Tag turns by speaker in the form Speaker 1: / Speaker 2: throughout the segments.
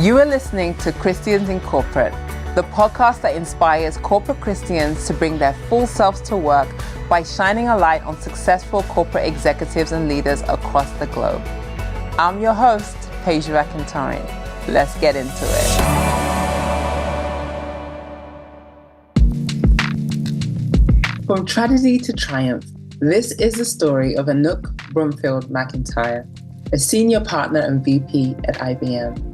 Speaker 1: You are listening to Christians in Corporate, the podcast that inspires corporate Christians to bring their full selves to work by shining a light on successful corporate executives and leaders across the globe. I'm your host, Paige McIntyre. Let's get into it. From tragedy to triumph, this is the story of Anouk Brumfield McIntyre, a senior partner and VP at IBM.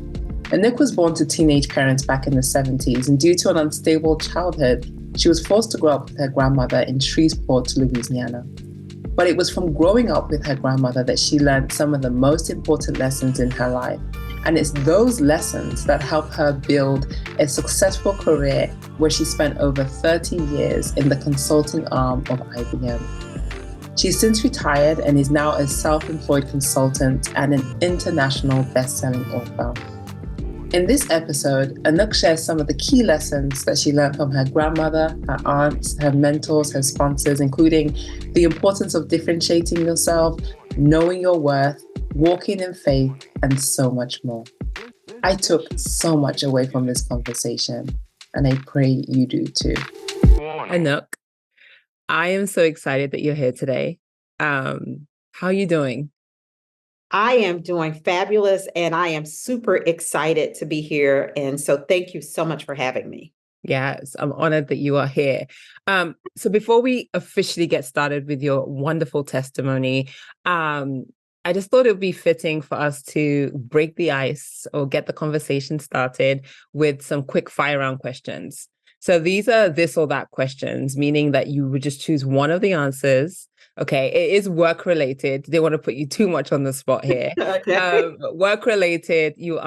Speaker 1: Anouk was born to teenage parents back in the 70s, and due to an unstable childhood, she was forced to grow up with her grandmother in Shreveport, Louisiana. But it was from growing up with her grandmother that she learned some of the most important lessons in her life. And it's those lessons that helped her build a successful career where she spent over 30 years in the consulting arm of IBM. She's since retired and is now a self-employed consultant and an international best-selling author. In this episode, Anouk shares some of the key lessons that she learned from her grandmother, her aunts, her mentors, her sponsors, including the importance of differentiating yourself, knowing your worth, walking in faith, and so much more. I took so much away from this conversation, and I pray you do too. Anouk, I am so excited that you're here today. How are you doing?
Speaker 2: I am doing fabulous, and I am super excited to be here. And so thank you so much for having me.
Speaker 1: Yes, I'm honored that you are here. So before we officially get started with your wonderful testimony, I just thought it would be fitting for us to break the ice or get the conversation started with some quick fire round questions. So these are this or that questions, meaning that you would just choose one of the answers. Okay, it is work related. They want to put you too much on the spot here.
Speaker 2: Okay.
Speaker 1: Work related, you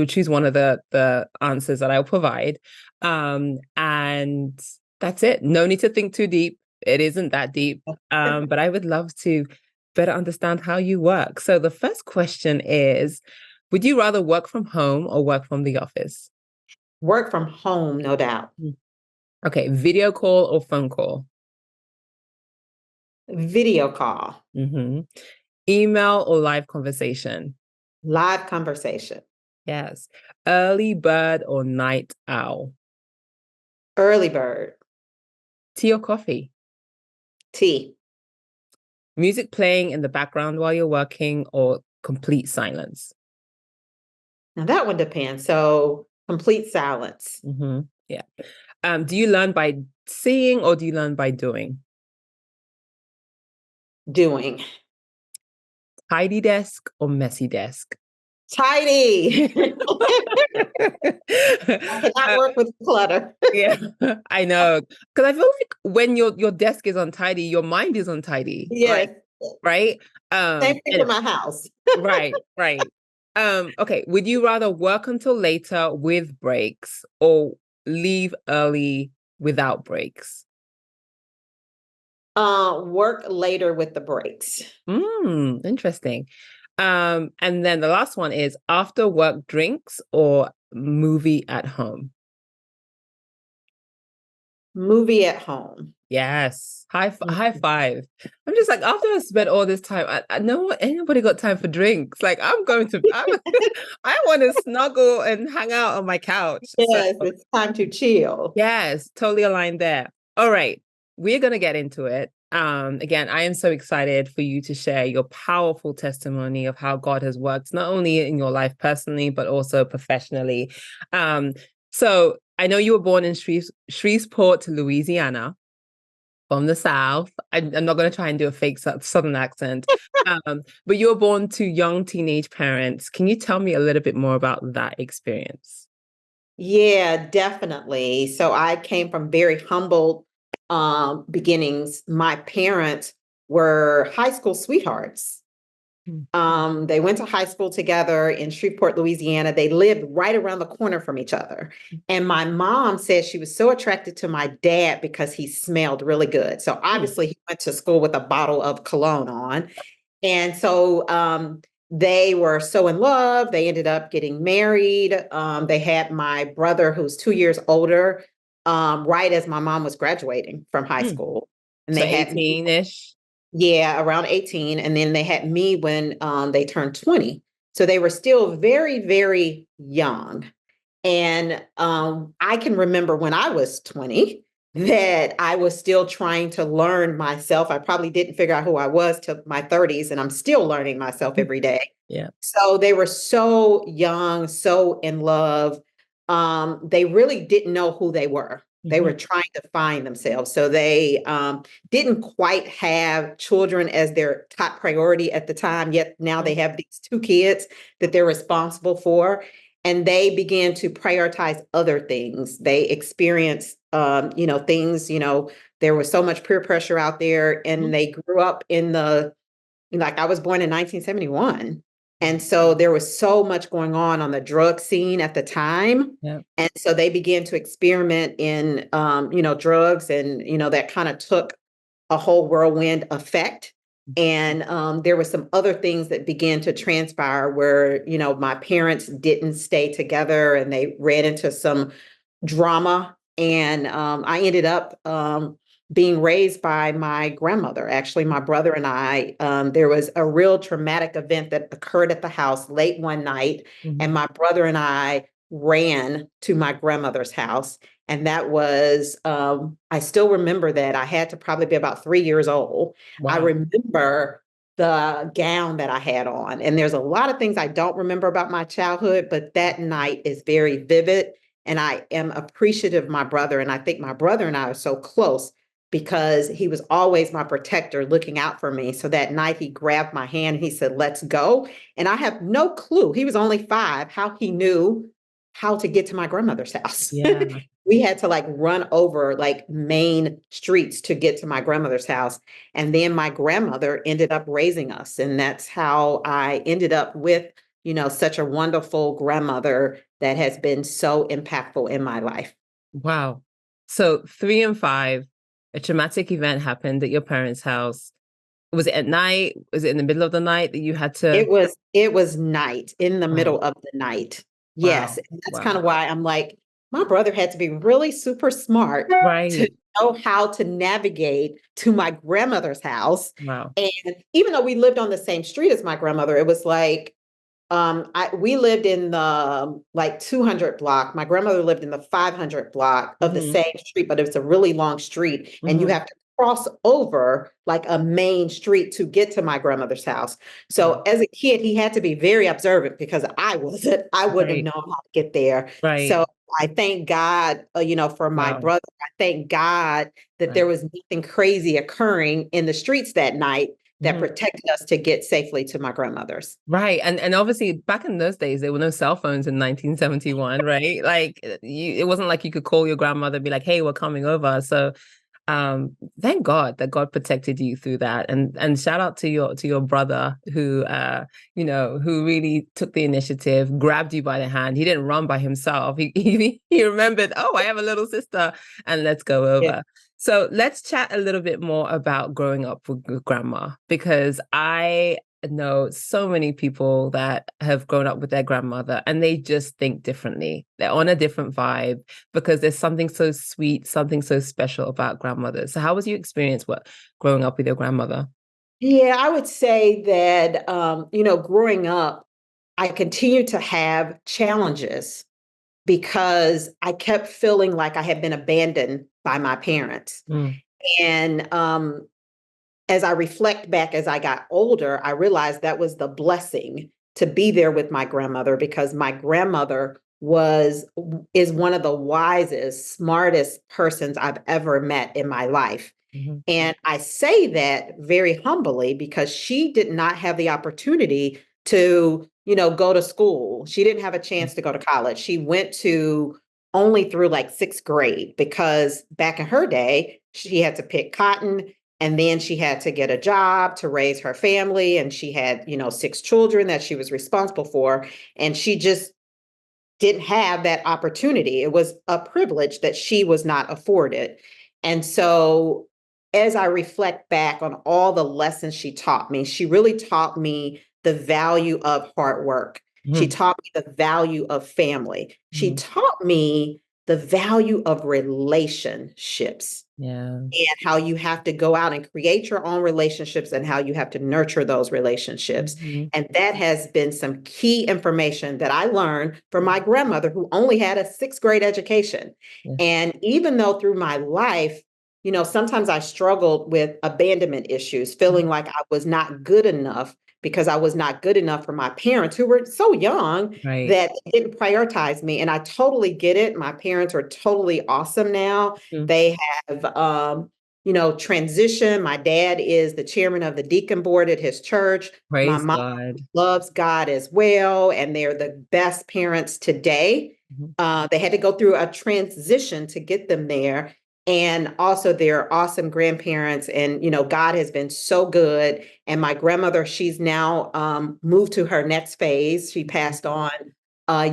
Speaker 1: choose one of the answers that I'll provide. And that's it. No need to think too deep. It isn't that deep. But I would love to better understand how you work. So the first question is, would you rather work from home or work from the office?
Speaker 2: Work from home, no doubt.
Speaker 1: Okay, video call or phone call?
Speaker 2: Video call.
Speaker 1: Mm-hmm. Email or live conversation?
Speaker 2: Live conversation.
Speaker 1: Yes. Early bird or night owl?
Speaker 2: Early bird.
Speaker 1: Tea or coffee?
Speaker 2: Tea.
Speaker 1: Music playing in the background while you're working or complete silence?
Speaker 2: Now that one depends. So complete silence.
Speaker 1: Mm-hmm. Yeah. Do you learn by seeing or do you learn by doing?
Speaker 2: Doing.
Speaker 1: Tidy desk or messy desk?
Speaker 2: Tidy. I cannot work with clutter.
Speaker 1: Yeah, I know. Because I feel like when your desk is untidy, your mind is untidy.
Speaker 2: Yes.
Speaker 1: Right?
Speaker 2: Same thing for my house.
Speaker 1: Right. Okay. Would you rather work until later with breaks or leave early without breaks?
Speaker 2: Work later with the breaks.
Speaker 1: Interesting. And then the last one is after work drinks or movie at home?
Speaker 2: Movie at home.
Speaker 1: Yes. High five. I'm just like, after I spent all this time, I know anybody got time for drinks. Like I want to snuggle and hang out on my couch.
Speaker 2: Yes, so, it's time to chill.
Speaker 1: Yes, totally aligned there. All right. We're going to get into it. Again, I am so excited for you to share your powerful testimony of how God has worked, not only in your life personally, but also professionally. So I know you were born in Shreveport, Louisiana, from the South. I'm not going to try and do a fake Southern accent, but you were born to young teenage parents. Can you tell me a little bit more about that experience?
Speaker 2: Yeah, definitely. So I came from very humble beginnings. My parents were high school sweethearts. They went to high school together in Shreveport, Louisiana. They lived right around the corner from each other. And my mom said she was so attracted to my dad because he smelled really good. So obviously he went to school with a bottle of cologne on. And so they were so in love. They ended up getting married. They had my brother, who's 2 years older, right as my mom was graduating from high school. And
Speaker 1: so
Speaker 2: they had
Speaker 1: 18-ish?
Speaker 2: Yeah, around 18. And then they had me when they turned 20. So they were still very, very young. And I can remember when I was 20 that I was still trying to learn myself. I probably didn't figure out who I was till my 30s, and I'm still learning myself every day.
Speaker 1: Yeah.
Speaker 2: So they were so young, so in love. They really didn't know who they were. They were trying to find themselves. So they didn't quite have children as their top priority at the time, yet now they have these two kids that they're responsible for. And they began to prioritize other things. They experienced, things, there was so much peer pressure out there, and they grew up like I was born in 1971. And so there was so much going on the drug scene at the time.
Speaker 1: Yeah.
Speaker 2: And so they began to experiment in, drugs, and, that kind of took a whole whirlwind effect. And there were some other things that began to transpire where, my parents didn't stay together, and they ran into some drama. And I ended up being raised by my grandmother. Actually, my brother and I, there was a real traumatic event that occurred at the house late one night, and my brother and I ran to my grandmother's house. And that was, I still remember that. I had to probably be about 3 years old.
Speaker 1: Wow.
Speaker 2: I remember the gown that I had on. And there's a lot of things I don't remember about my childhood, but that night is very vivid. And I am appreciative of my brother. And I think my brother and I are so close because he was always my protector, looking out for me. So that night he grabbed my hand and he said, "Let's go." And I have no clue. He was only 5, how he knew how to get to my grandmother's house.
Speaker 1: Yeah.
Speaker 2: We had to run over main streets to get to my grandmother's house. And then my grandmother ended up raising us. And that's how I ended up with, such a wonderful grandmother that has been so impactful in my life.
Speaker 1: Wow. So 3 and 5, a traumatic event happened at your parents' house. Was it at night? Was it in the middle of the night that you had to?
Speaker 2: It was night, in the middle of the night. Yes.
Speaker 1: Wow.
Speaker 2: And that's
Speaker 1: Wow.
Speaker 2: kind of why I'm like, my brother had to be really super smart to
Speaker 1: Right.
Speaker 2: know how to navigate to my grandmother's house.
Speaker 1: Wow.
Speaker 2: And even though we lived on the same street as my grandmother, it was like, we lived in the 200 block. My grandmother lived in the 500 block of the same street, but it was a really long street, and you have to cross over a main street to get to my grandmother's house. So as a kid, he had to be very observant because I wasn't. I wouldn't have known how to get there.
Speaker 1: Right.
Speaker 2: So I thank God, for my brother. I thank God that there was nothing crazy occurring in the streets that night that protected us to get safely to my grandmother's.
Speaker 1: Right. And obviously back in those days, there were no cell phones in 1971, right? It wasn't like you could call your grandmother and be like, "Hey, we're coming over." So thank God that God protected you through that. And shout out to your brother who who really took the initiative, grabbed you by the hand. He didn't run by himself. He remembered, "Oh, I have a little sister, and let's go over." Yeah. So let's chat a little bit more about growing up with grandma, because I know so many people that have grown up with their grandmother and they just think differently. They're on a different vibe because there's something so sweet, something so special about grandmothers. So how was your experience growing up with your grandmother?
Speaker 2: Yeah, I would say that, growing up, I continued to have challenges because I kept feeling like I had been abandoned by my parents. And as I reflect back as I got older, I realized that was the blessing to be there with my grandmother, because my grandmother is one of the wisest, smartest persons I've ever met in my life. And I say that very humbly because she did not have the opportunity to, go to school. She didn't have a chance to go to college. She went to only through 6th grade, because back in her day, she had to pick cotton, and then she had to get a job to raise her family. And she had, 6 children that she was responsible for. And she just didn't have that opportunity. It was a privilege that she was not afforded. And so as I reflect back on all the lessons she taught me, she really taught me the value of hard work. She taught me the value of family. She taught me the value of relationships.
Speaker 1: Yeah.
Speaker 2: And how you have to go out and create your own relationships and how you have to nurture those relationships.
Speaker 1: Mm-hmm.
Speaker 2: And that has been some key information that I learned from my grandmother, who only had a sixth grade education.
Speaker 1: Yeah.
Speaker 2: And even though through my life, sometimes I struggled with abandonment issues, feeling like I was not good enough because I was not good enough for my parents, who were so young
Speaker 1: Right.
Speaker 2: that didn't prioritize me. And I totally get it. My parents are totally awesome now.
Speaker 1: Mm.
Speaker 2: They have, transitioned. My dad is the chairman of the deacon board at his church. My
Speaker 1: Praise
Speaker 2: mom
Speaker 1: God.
Speaker 2: loves God as well, and they're the best parents today. They had to go through a transition to get them there. And also they're awesome grandparents. And, God has been so good. And my grandmother, she's now moved to her next phase. She passed on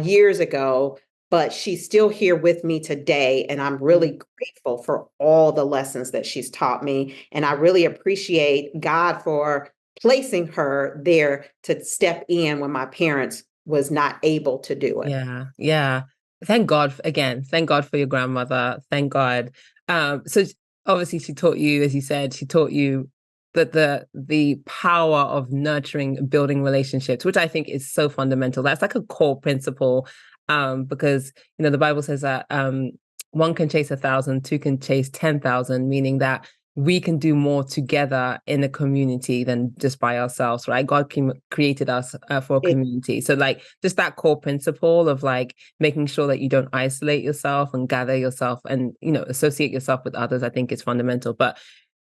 Speaker 2: years ago, but she's still here with me today. And I'm really grateful for all the lessons that she's taught me. And I really appreciate God for placing her there to step in when my parents was not able to do it.
Speaker 1: Yeah. Yeah. Thank God again. Thank God for your grandmother. Thank God. So obviously she taught you, as you said, she taught you that the power of nurturing and building relationships, which I think is so fundamental. That's like a core principle. Because the Bible says that one can chase 1,000, two can chase 10,000, meaning that we can do more together in a community than just by ourselves, right? God created us for a community. So like just that core principle of like making sure that you don't isolate yourself and gather yourself and, associate yourself with others, I think is fundamental. But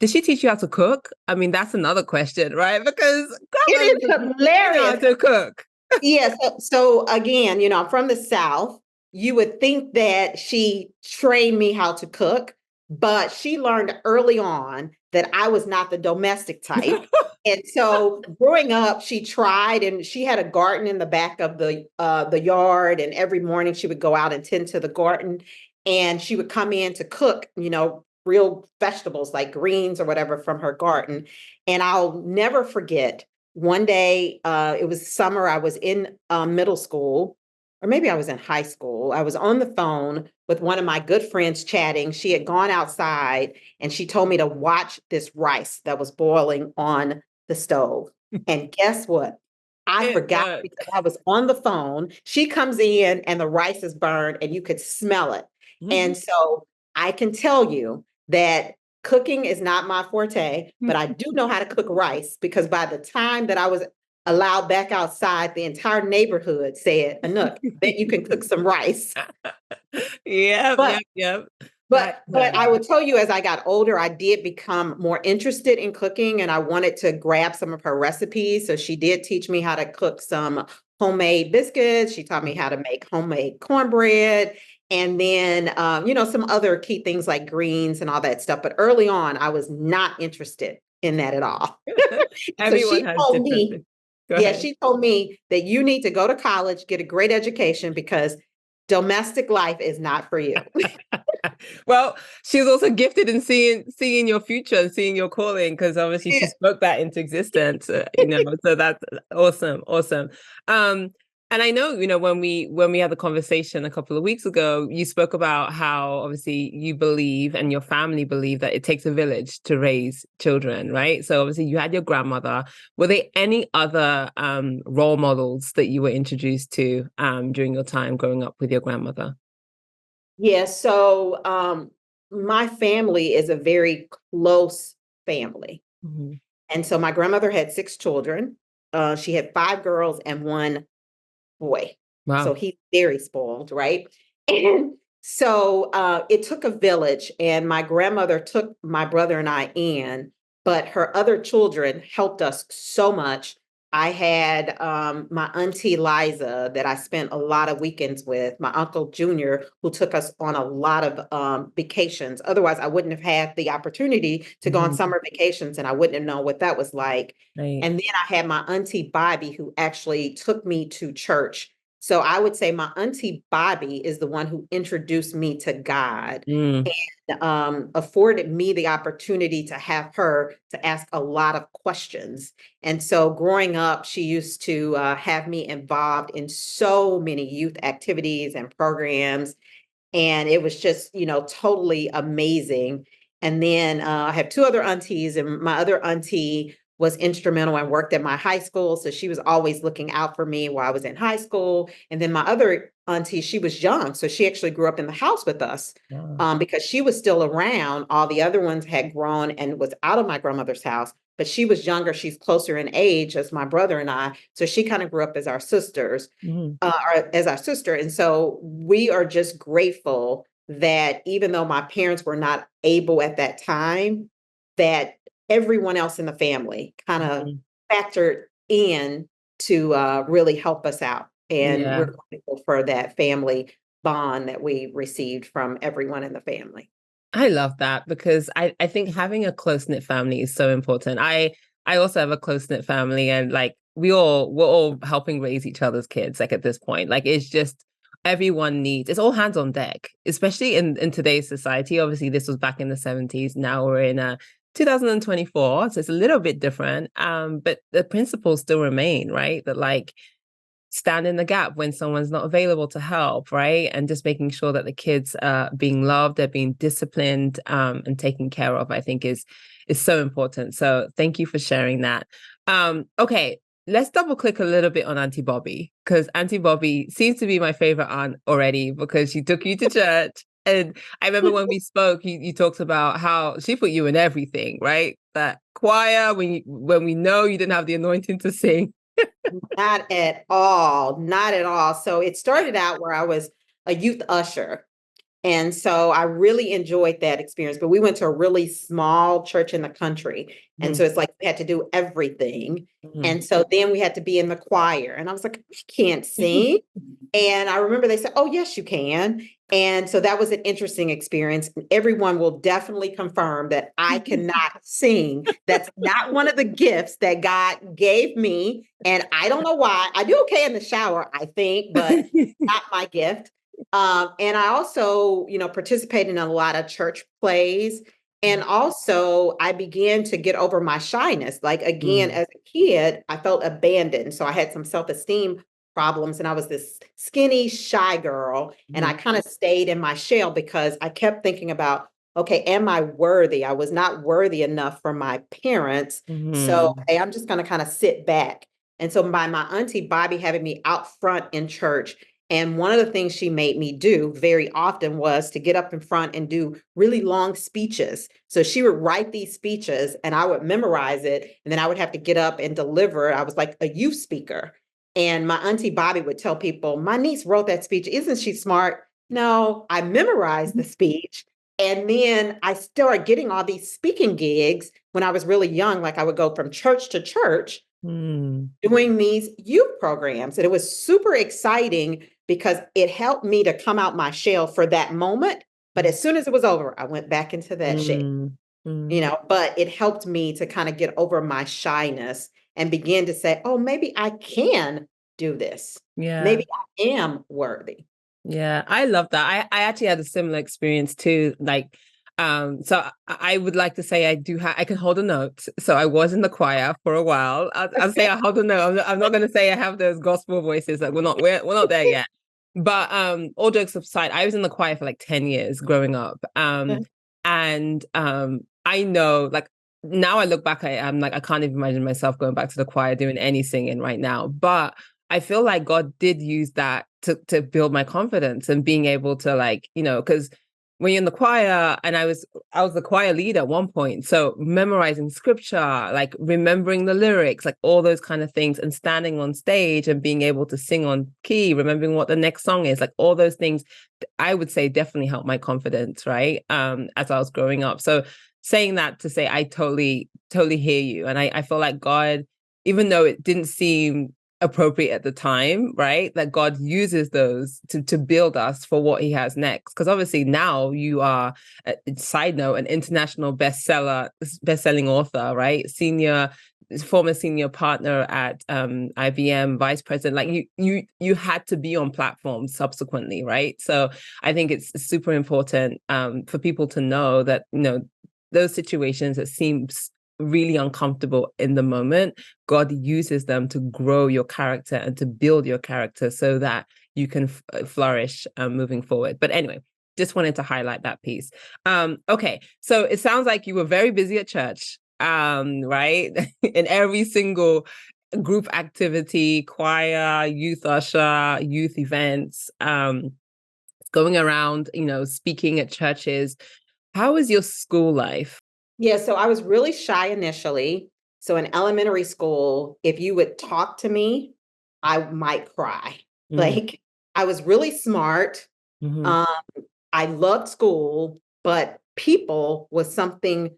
Speaker 1: did she teach you how to cook? I mean, that's another question, right? Because
Speaker 2: It is hilarious.
Speaker 1: You know how to cook.
Speaker 2: Yeah. So again, I'm from the South. You would think that she trained me how to cook, but she learned early on that I was not the domestic type. And so growing up, she tried, and she had a garden in the back of the yard. And every morning she would go out and tend to the garden, and she would come in to cook, real vegetables like greens or whatever from her garden. And I'll never forget one day, it was summer. I was in middle school, or maybe I was in high school. I was on the phone with one of my good friends chatting. She had gone outside and she told me to watch this rice that was boiling on the stove. And guess what? I forgot because I was on the phone. She comes in and the rice is burned and you could smell it. And so I can tell you that cooking is not my forte, but I do know how to cook rice, because by the time that I was allowed back outside, the entire neighborhood said, Anouk, that you can cook some rice.
Speaker 1: Yep.
Speaker 2: But I will tell you, as I got older, I did become more interested in cooking, and I wanted to grab some of her recipes. So she did teach me how to cook some homemade biscuits. She taught me how to make homemade cornbread. And then, some other key things like greens and all that stuff. But early on, I was not interested in that at all.
Speaker 1: Everyone has different.
Speaker 2: She told me that you need to go to college, get a great education, because domestic life is not for you.
Speaker 1: Well, she's also gifted in seeing your future and seeing your calling, because obviously she spoke that into existence, so that's awesome. And I know, when we had the conversation a couple of weeks ago, you spoke about how obviously you believe and your family believe that it takes a village to raise children, right? So obviously you had your grandmother. Were there any other role models that you were introduced to during your time growing up with your grandmother?
Speaker 2: Yeah, so my family is a very close family. And so my grandmother had 6 children. She had 5 girls and 1 boy.
Speaker 1: Wow.
Speaker 2: So he's very spoiled, right? And so it took a village, and my grandmother took my brother and I in, but her other children helped us so much. I had my auntie Liza that I spent a lot of weekends with, my uncle Junior, who took us on a lot of vacations. Otherwise, I wouldn't have had the opportunity to go on summer vacations, and I wouldn't have known what that was like.
Speaker 1: Right.
Speaker 2: And then I had my auntie Bobby, who actually took me to church. So I would say my auntie Bobby is the one who introduced me to God and afforded me the opportunity to have her to ask a lot of questions. And so growing up, she used to have me involved in so many youth activities and programs. And it was just, totally amazing. And then I have two other aunties, and my other auntie was instrumental and worked at my high school. So she was always looking out for me while I was in high school. And then my other auntie, she was young. So she actually grew up in the house with us because she was still around. All the other ones had grown and was out of my grandmother's house, but she was younger. She's closer in age as my brother and I. So she kind of grew up as our sisters, or as our sister. And so we are just grateful that even though my parents were not able at that time, that everyone else in the family kind of factored in to really help us out. And we're grateful for that family bond that we received from everyone in the family.
Speaker 3: I love that because I think having a close-knit family is so important. I also have a close-knit family, and like we're all helping raise each other's kids, like at this point. Like it's just everyone needs, it's all hands on deck, especially in today's society. Obviously, this was back in the 70s. Now we're in 2024, so it's a little bit different. But the principles still remain, right? That like stand in the gap when someone's not available to help, right? And just making sure that the kids are being loved, they're being disciplined, and taken care of, I think is so important. So thank you for sharing that. Okay, let's double click a little bit on Auntie Bobby, because Auntie Bobby seems to be my favorite aunt already because she took you to church. And I remember when we spoke, you talked about how she put you in everything, right? That choir, when we know you didn't have the anointing to sing.
Speaker 2: Not at all. Not at all. So it started out where I was a youth usher. And so I really enjoyed that experience. But we went to a really small church in the country. And so it's like we had to do everything. And so then we had to be in the choir. And I was like, I can't sing. And I remember they said, oh, yes, you can. And so that was an interesting experience. Everyone will definitely confirm that I cannot sing. That's not one of the gifts that God gave me. And I don't know why. I do okay in the shower, I think, but not my gift. And I also, participated in a lot of church plays. And also I began to get over my shyness. Like again, as a kid, I felt abandoned. So I had some self-esteem problems, and I was this skinny, shy girl. And I kind of stayed in my shell because I kept thinking about, okay, am I worthy? I was not worthy enough for my parents. So hey, I'm just going to kind of sit back. And so by my Auntie Bobby having me out front in church, and one of the things she made me do very often was to get up in front and do really long speeches. So she would write these speeches and I would memorize it. And then I would have to get up and deliver. I was like a youth speaker. And my Auntie Bobby would tell people, my niece wrote that speech. Isn't she smart? No, I memorized the speech. And then I started getting all these speaking gigs when I was really young. Like I would go from church to church doing these youth programs. And it was super exciting because it helped me to come out my shell for that moment. But as soon as it was over, I went back into that shell, but it helped me to kind of get over my shyness and begin to say, oh, maybe I can do this.
Speaker 3: Yeah.
Speaker 2: Maybe I am worthy.
Speaker 3: Yeah, I love that. I actually had a similar experience too. Like, so I would like to say I can hold a note. So I was in the choir for a while. I'll say I hold a note. I'm not going to say I have those gospel voices. Like we're not there yet. But all jokes aside, I was in the choir for like 10 years growing up. And I know, like now I look back, I'm like I can't even imagine myself going back to the choir doing any singing right now. But I feel like God did use that to build my confidence and being able to like, because when you're in the choir, and I was the choir leader at one point. So memorizing scripture, like remembering the lyrics, like all those kind of things, and standing on stage and being able to sing on key, remembering what the next song is, like all those things, I would say definitely helped my confidence, right? As I was growing up. So saying that to say, I totally hear you. And I feel like God, even though it didn't seem appropriate at the time, right? That God uses those to build us for what he has next. Because obviously now you are, side note, an international best-selling author, right? Former senior partner at IBM, vice president. Like you had to be on platforms subsequently, right? So I think it's super important for people to know that, those situations that seems really uncomfortable in the moment, God uses them to grow your character and to build your character so that you can flourish moving forward. But anyway, just wanted to highlight that piece. Okay, so it sounds like you were very busy at church, right? In every single group activity, choir, youth usher, youth events, going around, speaking at churches. How was your school life?
Speaker 2: Yeah, so I was really shy initially. So in elementary school, if you would talk to me, I might cry. Like, I was really smart.
Speaker 3: Mhm.
Speaker 2: I loved school, but people was something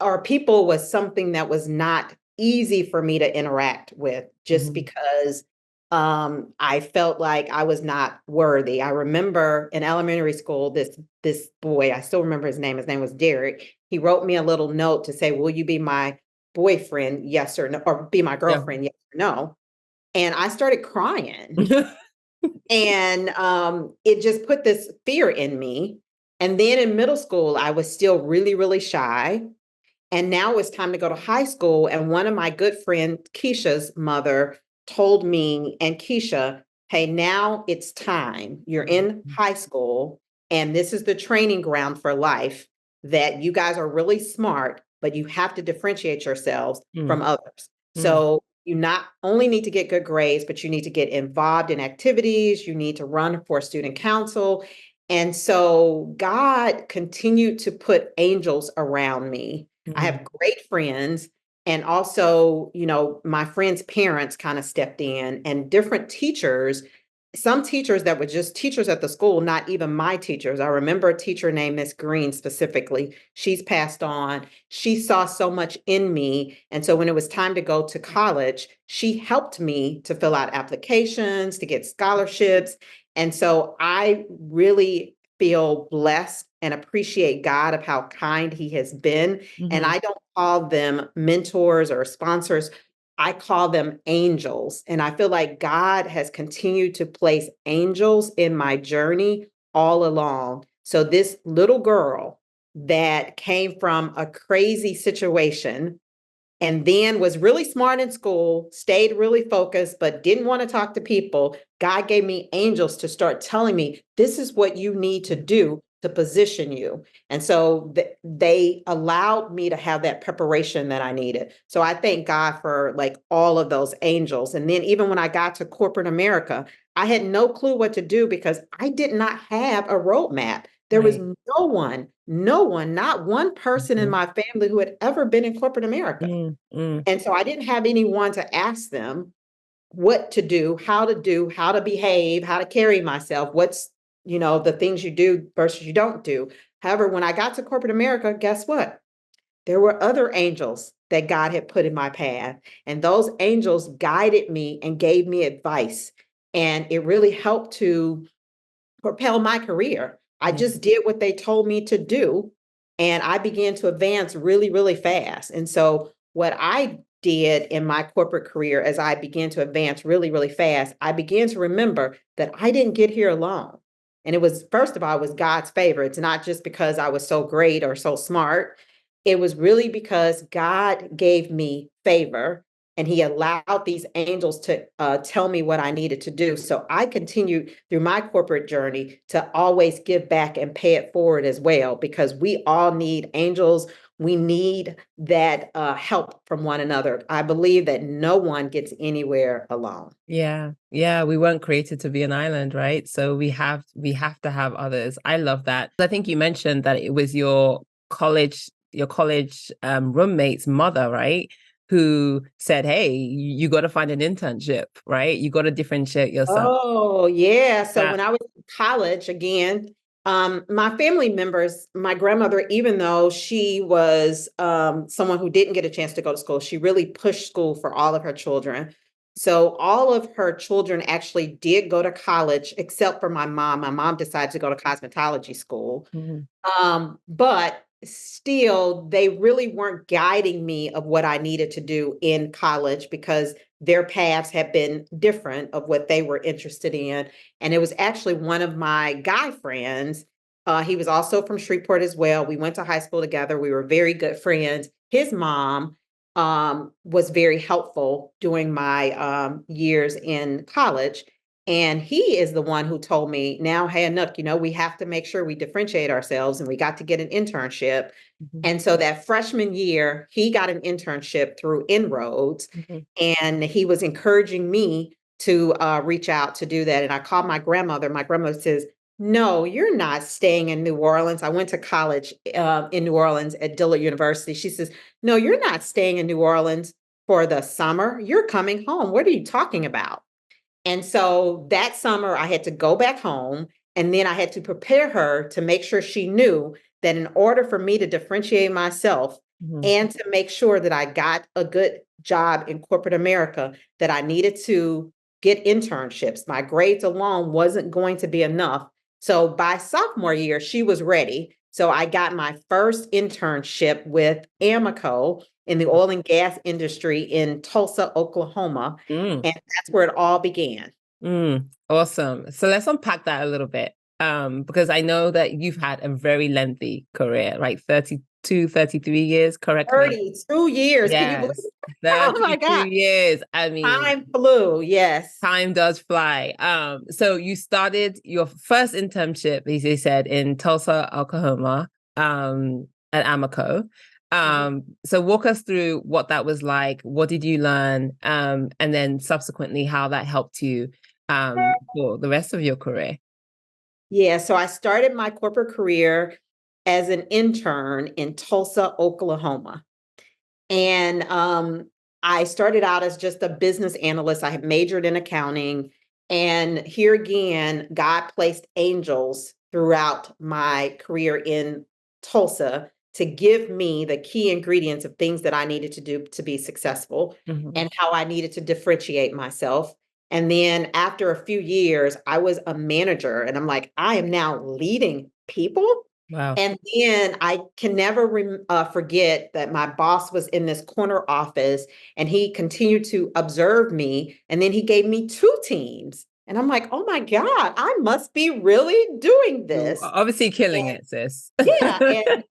Speaker 2: that was not easy for me to interact with just because I felt like I was not worthy. I remember in elementary school, this boy, I still remember his name. His name was Derek. He wrote me a little note to say, "Will you be my boyfriend? Yes or no, or be my
Speaker 3: Yeah.
Speaker 2: girlfriend? Yes or no?" And I started crying. And it just put this fear in me. And then in middle school, I was still really, really shy. And now it's time to go to high school. And one of my good friend, Keisha's mother, told me, and Keisha, hey, now it's time. You're in high school, and this is the training ground for life, that you guys are really smart, but you have to differentiate yourselves from others. So you not only need to get good grades, but you need to get involved in activities. You need to run for student council. And so God continued to put angels around me. I have great friends. And also, my friends' parents kind of stepped in, and different teachers, some teachers that were just teachers at the school, not even my teachers. I remember a teacher named Miss Green specifically. She's passed on. She saw so much in me. And so when it was time to go to college, she helped me to fill out applications, to get scholarships. And so I really feel blessed and appreciate God of how kind he has been. And I don't call them mentors or sponsors. I call them angels. And I feel like God has continued to place angels in my journey all along. So this little girl that came from a crazy situation and then was really smart in school, stayed really focused, but didn't want to talk to people, God gave me angels to start telling me, this is what you need to do to position you. And so they allowed me to have that preparation that I needed. So I thank God for like all of those angels. And then even when I got to corporate America, I had no clue what to do because I did not have a roadmap. There was no one, not one person in my family who had ever been in corporate America. And so I didn't have anyone to ask them what to do, how to behave, how to carry myself, what's, the things you do versus you don't do. However, when I got to corporate America, guess what? There were other angels that God had put in my path, and those angels guided me and gave me advice. And it really helped to propel my career. I just did what they told me to do, and I began to advance really, really fast. And so what I did in my corporate career as I began to advance really, really fast, I began to remember that I didn't get here alone. And it was, first of all, it was God's favor. It's not just because I was so great or so smart. It was really because God gave me favor, and he allowed these angels to tell me what I needed to do. So I continued through my corporate journey to always give back and pay it forward as well, because we all need angels. We need that help from one another. I believe that no one gets anywhere alone.
Speaker 3: Yeah. We weren't created to be an island, right? So we have to have others. I love that. I think you mentioned that it was your college roommate's mother, right? Who said, hey, you got to find an internship, right? You got to differentiate yourself.
Speaker 2: Oh, yeah. So when I was in college, again, my family members, my grandmother, even though she was someone who didn't get a chance to go to school, she really pushed school for all of her children. So all of her children actually did go to college, except for my mom. My mom decided to go to cosmetology school. But still, they really weren't guiding me of what I needed to do in college because their paths had been different of what they were interested in. And it was actually one of my guy friends. He was also from Shreveport as well. We went to high school together. We were very good friends. His mom was very helpful during my years in college. And he is the one who told me, now, hey, Anouk, we have to make sure we differentiate ourselves, and we got to get an internship.
Speaker 3: Mm-hmm.
Speaker 2: And so that freshman year, he got an internship through Inroads, and he was encouraging me to reach out to do that. And I called my grandmother. My grandmother says, no, you're not staying in New Orleans. I went to college in New Orleans at Dillard University. She says, no, you're not staying in New Orleans for the summer. You're coming home. What are you talking about? And so that summer I had to go back home, and then I had to prepare her to make sure she knew that in order for me to differentiate myself and to make sure that I got a good job in corporate America, that I needed to get internships. My grades alone wasn't going to be enough. So by sophomore year, she was ready. So I got my first internship with Amoco in the oil and gas industry in Tulsa, Oklahoma. And that's where it all began.
Speaker 3: Awesome. So let's unpack that a little bit. Because I know that you've had a very lengthy career, right? 32, 33 years, correct me?
Speaker 2: 32 years.
Speaker 3: Yes.
Speaker 2: Can you believe it?
Speaker 3: 32
Speaker 2: Oh my God.
Speaker 3: years. I mean,
Speaker 2: time flew. Yes.
Speaker 3: Time does fly. So you started your first internship, as you said, in Tulsa, Oklahoma, at Amoco. So walk us through what that was like. What did you learn? And then subsequently how that helped you for the rest of your career.
Speaker 2: Yeah. So I started my corporate career as an intern in Tulsa, Oklahoma. And I started out as just a business analyst. I had majored in accounting. And here again, God placed angels throughout my career in Tulsa to give me the key ingredients of things that I needed to do to be successful and how I needed to differentiate myself. And then after a few years, I was a manager, and I'm like, I am now leading people.
Speaker 3: Wow.
Speaker 2: And then I can never forget that my boss was in this corner office, and he continued to observe me. And then he gave me 2 teams. And I'm like, oh my God, I must be really doing this.
Speaker 3: Obviously killing it, sis.
Speaker 2: Yeah. And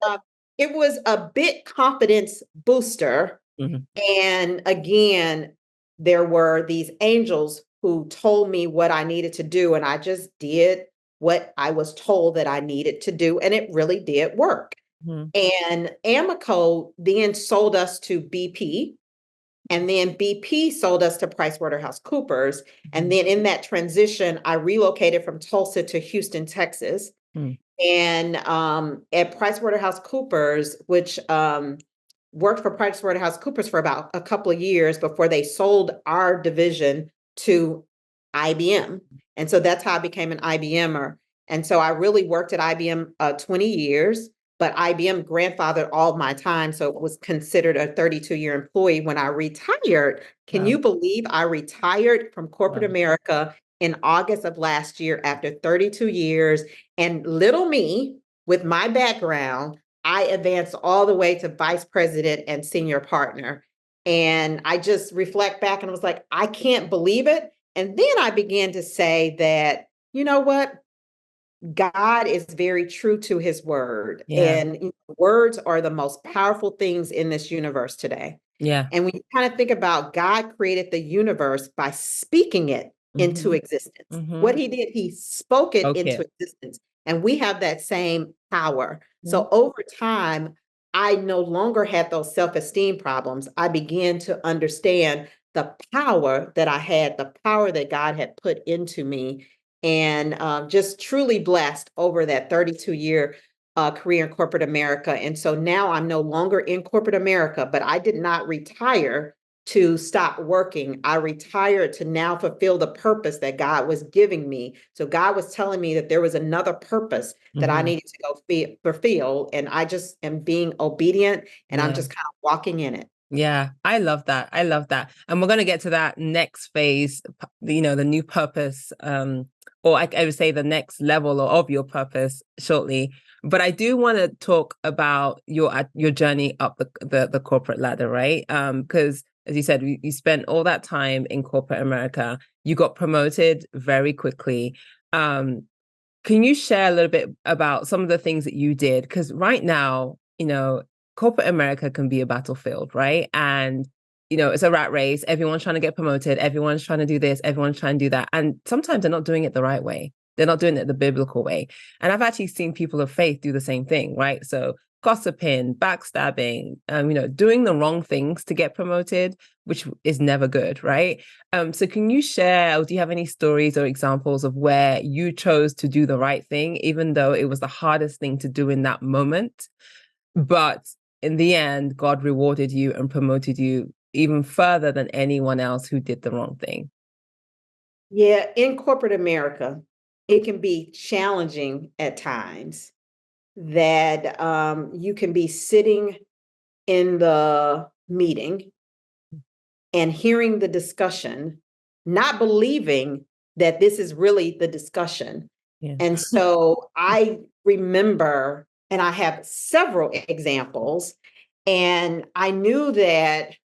Speaker 2: it was a bit confidence booster. And again, there were these angels who told me what I needed to do. And I just did what I was told that I needed to do. And it really did work. And Amoco then sold us to BP. And then BP sold us to PricewaterhouseCoopers. And then in that transition, I relocated from Tulsa to Houston, Texas. And at PricewaterhouseCoopers, which worked for PricewaterhouseCoopers for about a couple of years before they sold our division to IBM. And so that's how I became an IBMer. And so I really worked at IBM 20 years, but IBM grandfathered all of my time. So it was considered a 32-year employee when I retired. Can you believe I retired from corporate America in August of last year after 32 years? And little me, with my background, I advanced all the way to vice president and senior partner. And I just reflect back and was like, I can't believe it. And then I began to say that, you know what? God is very true to his word. And words are the most powerful things in this universe today. And when you kind of think about God created the universe by speaking it into existence. What he did, he spoke it into existence. And we have that same power. So over time, I no longer had those self-esteem problems. I began to understand the power that I had, the power that God had put into me, and just truly blessed over that 32-year career in corporate America. And so now I'm no longer in corporate America, but I did not retire to stop working. I retired to now fulfill the purpose that God was giving me. So God was telling me that there was another purpose that I needed to go fulfill. And I just am being obedient, and I'm just kind of walking in it.
Speaker 3: Yeah, I love that. I love that. And we're going to get to that next phase, the new purpose, or I would say the next level of your purpose shortly. But I do want to talk about your journey up the corporate ladder, right? Because as you said, you spent all that time in corporate America. You got promoted very quickly. Can you share a little bit about some of the things that you did? Because right now, corporate America can be a battlefield, right? And it's a rat race. Everyone's trying to get promoted. Everyone's trying to do this. Everyone's trying to do that. And sometimes they're not doing it the right way. They're not doing it the biblical way. And I've actually seen people of faith do the same thing, right? So gossiping, backstabbing, doing the wrong things to get promoted, which is never good, right? So can you share, or do you have any stories or examples of where you chose to do the right thing, even though it was the hardest thing to do in that moment? But in the end, God rewarded you and promoted you even further than anyone else who did the wrong thing.
Speaker 2: Yeah, in corporate America, it can be challenging at times that you can be sitting in the meeting and hearing the discussion, not believing that this is really the discussion.
Speaker 3: Yeah.
Speaker 2: And so I remember, and I have several examples, and I knew that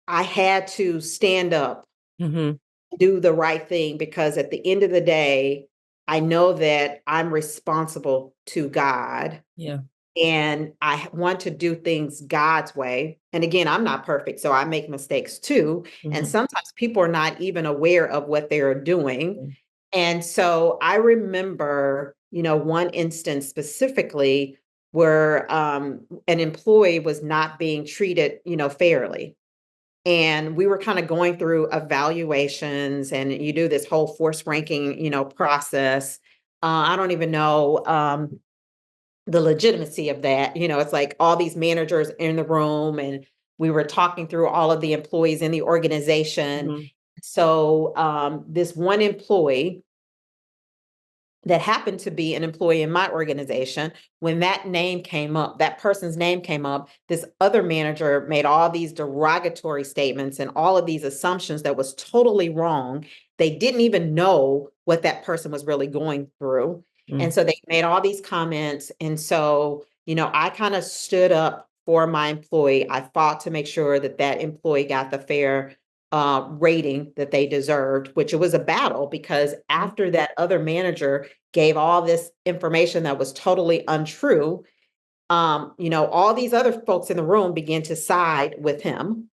Speaker 2: I had to stand up, do the right thing, because at the end of the day, I know that I'm responsible to God.
Speaker 3: Yeah.
Speaker 2: And I want to do things God's way. And again, I'm not perfect, so I make mistakes too. And sometimes people are not even aware of what they're doing. And so I remember, one instance specifically where an employee was not being treated, fairly. And we were kind of going through evaluations, and you do this whole force ranking, process. I don't even know the legitimacy of that. It's like all these managers in the room, and we were talking through all of the employees in the organization. So this one employee that happened to be an employee in my organization, when that name came up, that person's name came up, this other manager made all these derogatory statements and all of these assumptions that was totally wrong. They didn't even know what that person was really going through. And so they made all these comments. And so, I kind of stood up for my employee. I fought to make sure that that employee got the fair rating that they deserved, which it was a battle, because after that other manager gave all this information that was totally untrue, all these other folks in the room began to side with him.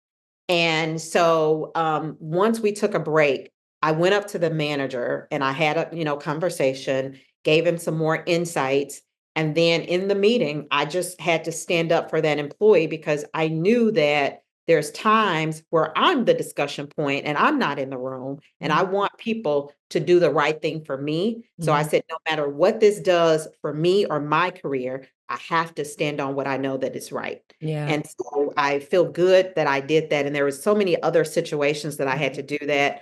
Speaker 2: And so once we took a break, I went up to the manager and I had a conversation, gave him some more insights. And then in the meeting, I just had to stand up for that employee, because I knew that there's times where I'm the discussion point and I'm not in the room, and I want people to do the right thing for me. So I said, no matter what this does for me or my career, I have to stand on what I know that is right.
Speaker 3: Yeah.
Speaker 2: And so I feel good that I did that. And there was so many other situations that I had to do that.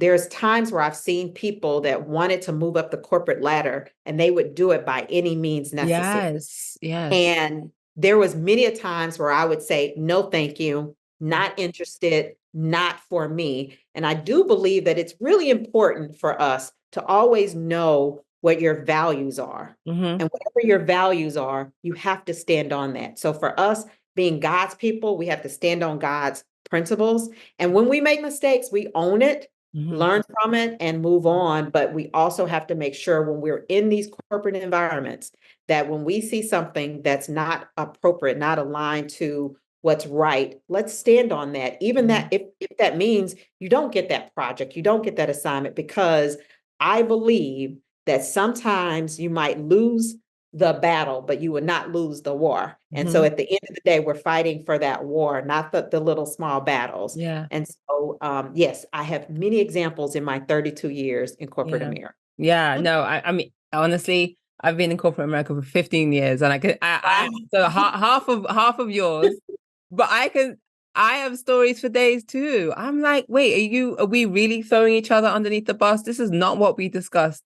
Speaker 2: There's times where I've seen people that wanted to move up the corporate ladder, and they would do it by any means necessary.
Speaker 3: Yes.
Speaker 2: And there was many a times where I would say, no, thank you, not interested, not for me. And I do believe that it's really important for us to always know what your values are. And whatever your values are, you have to stand on that. So for us being God's people, we have to stand on God's principles. And when we make mistakes, we own it, learn from it, and move on. But we also have to make sure when we're in these corporate environments that when we see something that's not appropriate, not aligned to what's right, let's stand on that. Even that, if that means you don't get that project, you don't get that assignment, because I believe that sometimes you might lose the battle, but you would not lose the war. And so at the end of the day, we're fighting for that war, not the little small battles.
Speaker 3: Yeah.
Speaker 2: And so, yes, I have many examples in my 32 years in corporate America.
Speaker 3: Yeah, no, I mean, honestly, I've been in corporate America for 15 years, and so half of yours, but I have stories for days too. I'm like, wait, are we really throwing each other underneath the bus? This is not what we discussed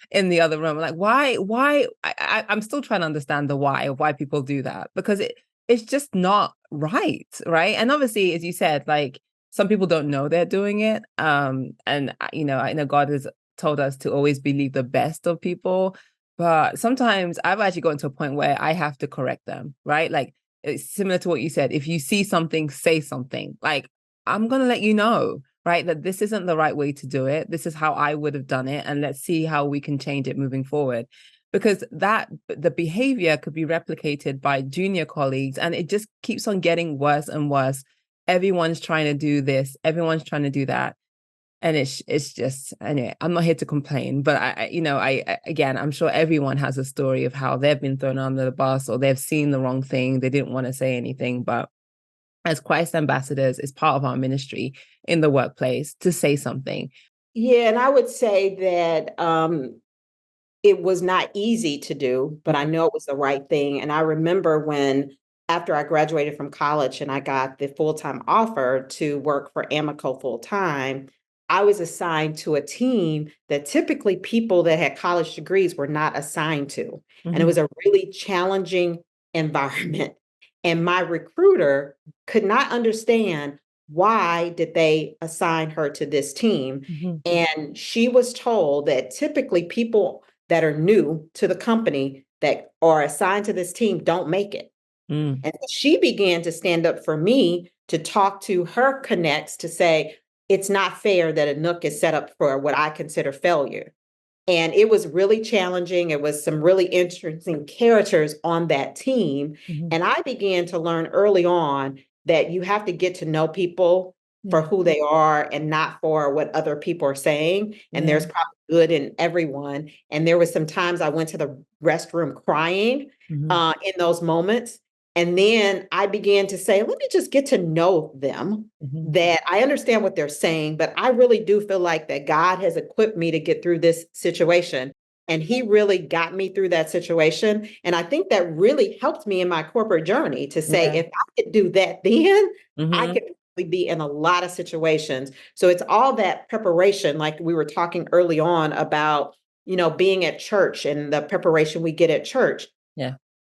Speaker 3: in the other room. Like, why? I'm still trying to understand the why of why people do that, because it's just not right. And obviously, as you said, like, some people don't know they're doing it. And I know God has told us to always believe the best of people, but sometimes I've actually gotten to a point where I have to correct them, right? Like, it's similar to what you said. If you see something, say something. Like, I'm going to let you know, right, that this isn't the right way to do it. This is how I would have done it. And let's see how we can change it moving forward. Because the behavior could be replicated by junior colleagues, and it just keeps on getting worse and worse everyone's trying to do this, everyone's trying to do that. And it's just, anyway, I'm not here to complain, but again, I'm sure everyone has a story of how they've been thrown under the bus or they've seen the wrong thing. They didn't want to say anything, but as Christ ambassadors, it's part of our ministry in the workplace to say something.
Speaker 2: Yeah, and I would say that it was not easy to do, but I know it was the right thing. And I remember when, after I graduated from college and I got the full-time offer to work for Amico full-time, I was assigned to a team that typically people that had college degrees were not assigned to. And it was a really challenging environment. And my recruiter could not understand why did they assign her to this team. And she was told that typically people that are new to the company that are assigned to this team don't make it. And she began to stand up for me to talk to her connects to say, it's not fair that Anouk is set up for what I consider failure. And it was really challenging. It was some really interesting characters on that team. And I began to learn early on that you have to get to know people for who they are and not for what other people are saying. And there's probably good in everyone. And there was some times I went to the restroom crying in those moments. And then I began to say, let me just get to know them, that I understand what they're saying, but I really do feel like that God has equipped me to get through this situation. And he really got me through that situation. And I think that really helped me in my corporate journey to say, if I could do that then, I could really be in a lot of situations. So it's all that preparation, like we were talking early on about, being at church and the preparation we get at church.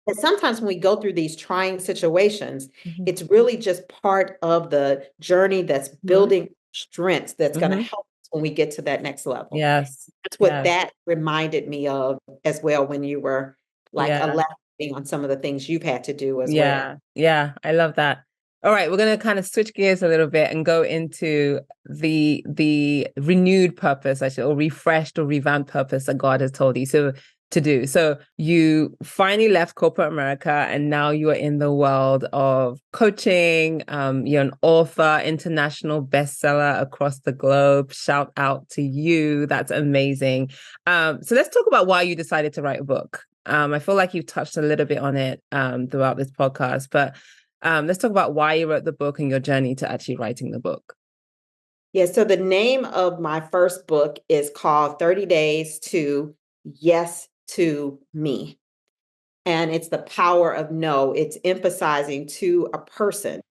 Speaker 2: And sometimes when we go through these trying situations, it's really just part of the journey that's building strengths that's going to help us when we get to that next level. That's what that reminded me of as well when you were like elaborating on some of the things you've had to do as well.
Speaker 3: Yeah, I love that. All right, we're going to kind of switch gears a little bit and go into the renewed purpose, or refreshed or revamped purpose that God has told you to do. So you finally left corporate America and now you are in the world of coaching. You're an author, international bestseller across the globe. Shout out to you. That's amazing. So let's talk about why you decided to write a book. I feel like you've touched a little bit on it throughout this podcast, but let's talk about why you wrote the book and your journey to actually writing the book.
Speaker 2: Yeah, so the name of my first book is called 30 Days to Yes to Me. And it's the power of no. It's emphasizing to a person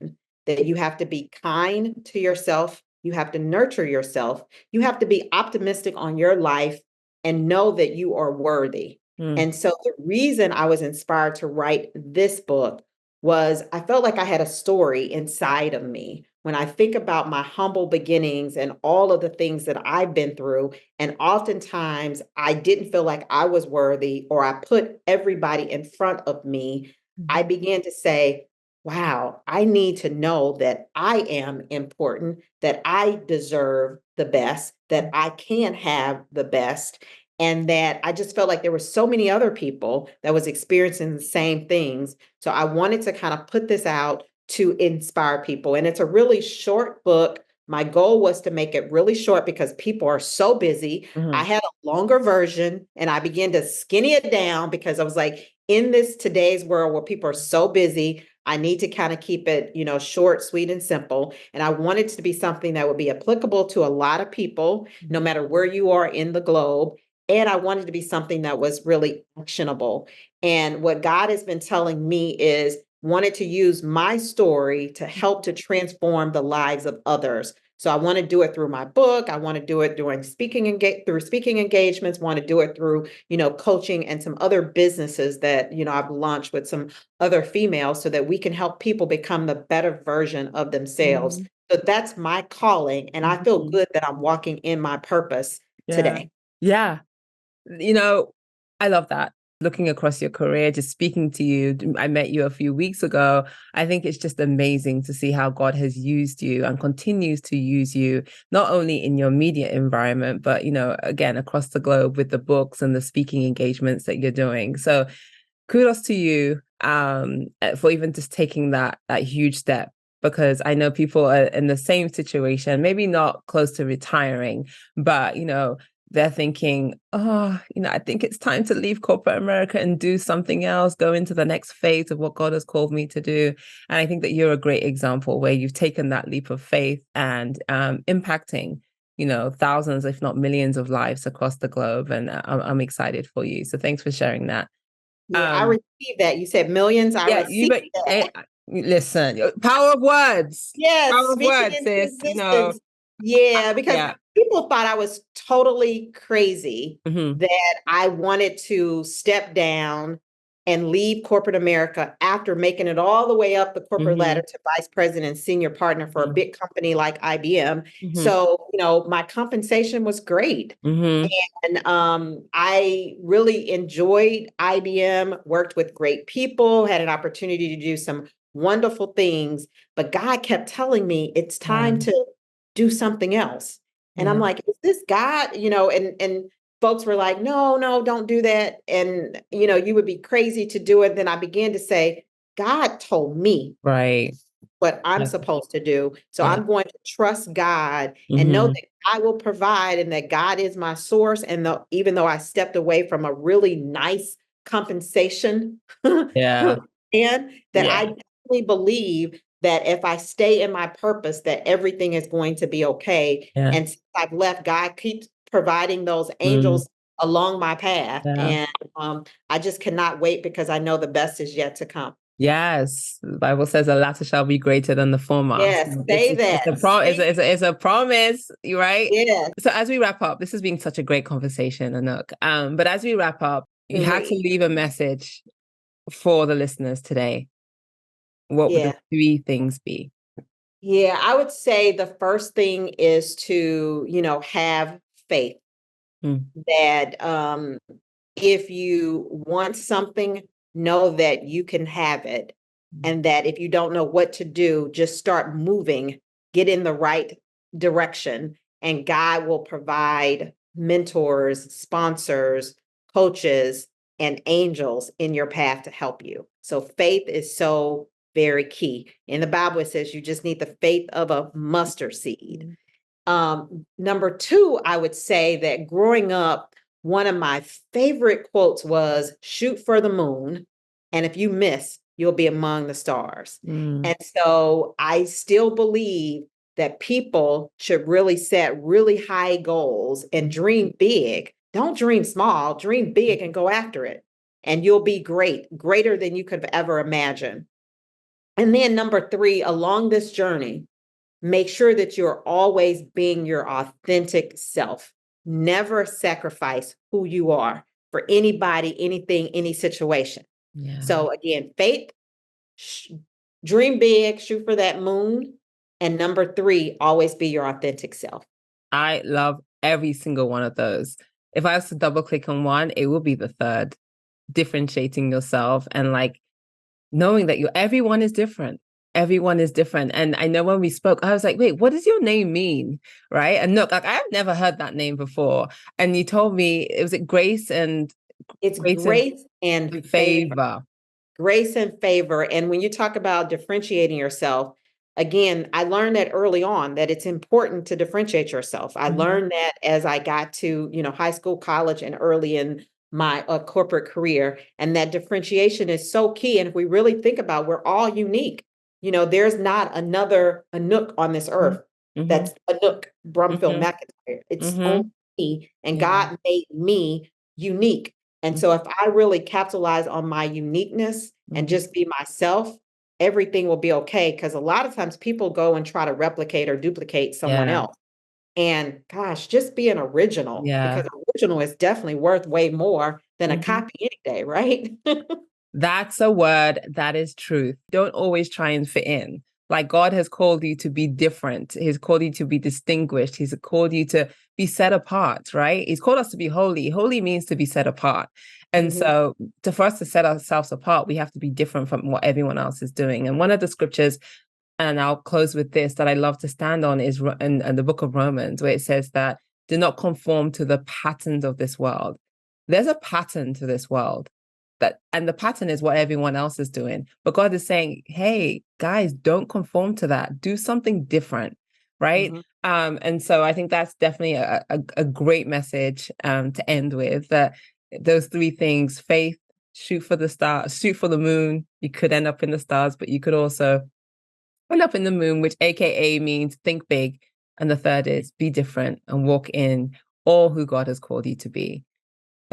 Speaker 2: that you have to be kind to yourself. You have to nurture yourself. You have to be optimistic on your life and know that you are worthy. And so the reason I was inspired to write this book was I felt like I had a story inside of me. When I think about my humble beginnings and all of the things that I've been through, and oftentimes I didn't feel like I was worthy or I put everybody in front of me, I began to say, wow, I need to know that I am important, that I deserve the best, that I can have the best. And that I just felt like there were so many other people that was experiencing the same things. So I wanted to kind of put this out to inspire people. And it's a really short book. My goal was to make it really short because people are so busy. I had a longer version and I began to skinny it down because I was like, in this today's world where people are so busy, I need to kind of keep it, short, sweet, and simple. And I wanted it to be something that would be applicable to a lot of people, no matter where you are in the globe. And I wanted to be something that was really actionable. And what God has been telling me is wanted to use my story to help to transform the lives of others. So I want to do it through my book. I want to do it during speaking engagements, want to do it through, coaching and some other businesses that, I've launched with some other females so that we can help people become the better version of themselves. So that's my calling. And I feel good that I'm walking in my purpose today.
Speaker 3: Yeah. I love that. Looking across your career, just speaking to you, I met you a few weeks ago. I think it's just amazing to see how God has used you and continues to use you, not only in your media environment, but, again, across the globe with the books and the speaking engagements that you're doing. So kudos to you for even just taking that huge step because I know people are in the same situation, maybe not close to retiring, but, they're thinking, I think it's time to leave corporate America and do something else, go into the next phase of what God has called me to do. And I think that you're a great example where you've taken that leap of faith and impacting, thousands, if not millions of lives across the globe. And I'm excited for you. So thanks for sharing that.
Speaker 2: Yeah, I received that. You said millions. I received that.
Speaker 3: Listen, power of words.
Speaker 2: Yes,
Speaker 3: power of
Speaker 2: speaking
Speaker 3: words,
Speaker 2: into
Speaker 3: sis.
Speaker 2: existence. Yeah, because people thought I was totally crazy that I wanted to step down and leave corporate America after making it all the way up the corporate ladder to vice president, senior partner for a big company like IBM. So, my compensation was great. And I really enjoyed IBM, worked with great people, had an opportunity to do some wonderful things, but God kept telling me it's time to do something else. And I'm like, is this God? And folks were like, no, don't do that. And, you would be crazy to do it. Then I began to say, God told me what I'm supposed to do. So I'm going to trust God and know that I will provide and that God is my source. And even though I stepped away from a really nice compensation and that I definitely believe that if I stay in my purpose, that everything is going to be okay. And since I've left, God keeps providing those angels along my path. And I just cannot wait because I know the best is yet to come.
Speaker 3: Yes, the Bible says the latter shall be greater than the former.
Speaker 2: Yes, say that.
Speaker 3: It's a promise, right?
Speaker 2: Yes.
Speaker 3: So as we wrap up, this has been such a great conversation, Anouk. But as we wrap up, you had to leave a message for the listeners today. What would the 3 things be?
Speaker 2: Yeah, I would say the first thing is to, have faith that if you want something, know that you can have it. And that if you don't know what to do, just start moving, get in the right direction, and God will provide mentors, sponsors, coaches, and angels in your path to help you. So faith is so very key. In the Bible, it says you just need the faith of a mustard seed. Number 2, I would say that growing up, one of my favorite quotes was shoot for the moon. And if you miss, you'll be among the stars. And so I still believe that people should really set really high goals and dream big. Don't dream small, dream big and go after it. And you'll be greater than you could have ever imagined. And then number 3, along this journey, make sure that you're always being your authentic self. Never sacrifice who you are for anybody, anything, any situation. So again, faith, dream big, shoot for that moon. And number 3, always be your authentic self.
Speaker 3: I love every single one of those. If I was to double click on one, it would be the third, differentiating yourself and knowing that everyone is different. Everyone is different. And I know when we spoke, I was like, wait, what does your name mean? Right. And look, I've never heard that name before. And you told me, was it grace and
Speaker 2: it's grace and favor. Grace and favor. And when you talk about differentiating yourself, again, I learned that early on that it's important to differentiate yourself. I learned that as I got to, high school, college, and early in my corporate career. And that differentiation is so key. And if we really think about, we're all unique. There's not another Anouk on this earth that's Anouk Brumfield McIntyre. It's only me, and God made me unique. And so if I really capitalize on my uniqueness and just be myself, everything will be okay. Because a lot of times people go and try to replicate or duplicate someone else. And gosh, just be an original, because original is definitely worth way more than a copy any day, right?
Speaker 3: That's a word that is truth. Don't always try and fit in. God has called you to be different. He's called you to be distinguished. He's called you to be set apart, right? He's called us to be holy. Holy means to be set apart. And so for us to set ourselves apart, we have to be different from what everyone else is doing. And one of the scriptures, and I'll close with this, that I love to stand on is in the book of Romans, where it says that do not conform to the patterns of this world. There's a pattern to this world. that, and the pattern is what everyone else is doing. But God is saying, hey, guys, don't conform to that. Do something different, right? And so I think that's definitely a great message to end with. That those three things: faith, shoot for the star, shoot for the moon. You could end up in the stars, but you could also end up in the moon, which AKA means think big. And the third is be different and walk in all who God has called you to be.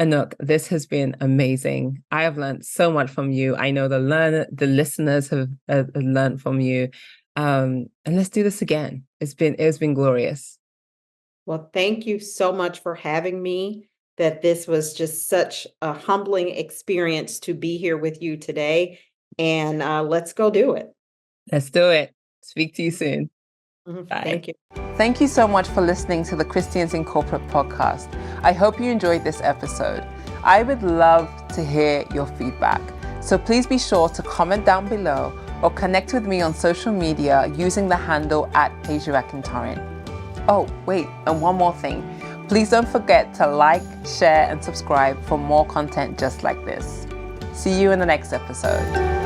Speaker 3: Anouk, this has been amazing. I have learned so much from you. I know the listeners have learned from you. And let's do this again. It's been glorious.
Speaker 2: Well, thank you so much for having me. That this was just such a humbling experience to be here with you today. And let's go do it.
Speaker 3: Let's do it. Speak to you soon. Bye.
Speaker 2: Thank you.
Speaker 1: Thank you so much for listening to the Christians in Corporate podcast. I hope you enjoyed this episode. I would love to hear your feedback. So please be sure to comment down below or connect with me on social media using the handle @PaigeMcIntyre. Oh, wait, and one more thing. Please don't forget to like, share, and subscribe for more content just like this. See you in the next episode.